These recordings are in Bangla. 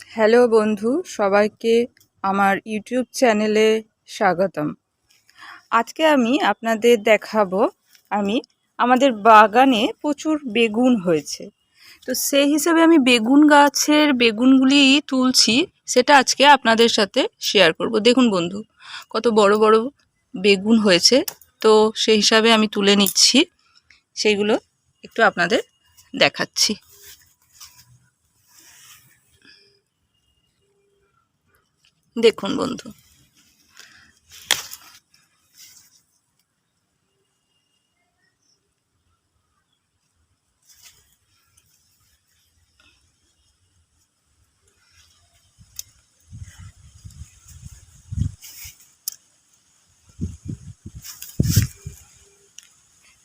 হ্যালো বন্ধু, সবাইকে আমার ইউটিউব চ্যানেলে স্বাগতম। আজকে আমি আপনাদের দেখাবো আমাদের বাগানে প্রচুর বেগুন হয়েছে। তো সেই হিসেবে আমি বেগুন গাছের বেগুনগুলি তুলছি, সেটা আজকে আপনাদের সাথে শেয়ার করব। দেখুন বন্ধু, কত বড় বড় বেগুন হয়েছে। তো সেই হিসাবে আমি তুলে নিচ্ছি, সেইগুলো একটু আপনাদের দেখাচ্ছি। দেখুন বন্ধু,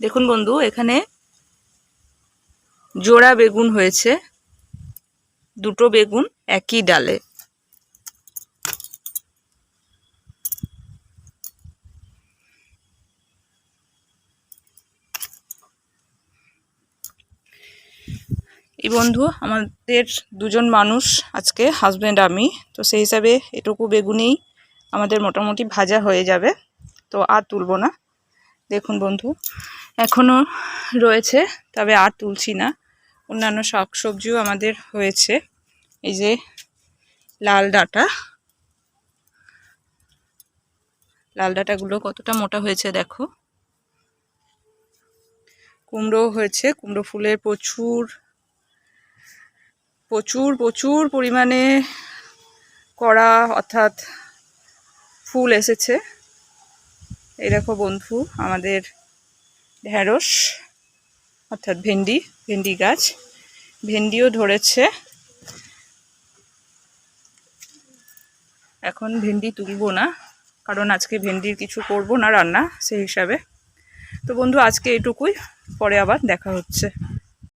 দেখুন বন্ধু, এখানে জোড়া বেগুন হয়েছে, দুটো বেগুন একই ডালে। এই বন্ধু, আমাদের দুজন মানুষ আজকে, হাজব্যান্ড আমি, তো সেই হিসাবে এটুকু বেগুনেই আমাদের মোটামুটি ভাজা হয়ে যাবে, তো আর তুলবো না। দেখুন বন্ধু, এখনও রয়েছে, তবে আর তুলছি না। অন্যান্য শাকসবজিও আমাদের হয়েছে। এই যে লাল ডাঁটাগুলো কতটা মোটা হয়েছে দেখো। কুমড়ো হয়েছে, কুমড়ো ফুলের প্রচুর প্রচুর প্রচুর পরিমাণে কড়া অর্থাৎ ফুল এসেছে। এই দেখো বন্ধু, আমাদের ঢেঁড়স অর্থাৎ ভেন্ডি গাছ, ভেন্ডিও ধরেছে। এখন ভেন্ডি তুলবো না, কারণ আজকে ভেন্ডির কিছু করব না রান্না সেই হিসাবে। তো বন্ধু, আজকে এটুকুই, পরে আবার দেখা হচ্ছে।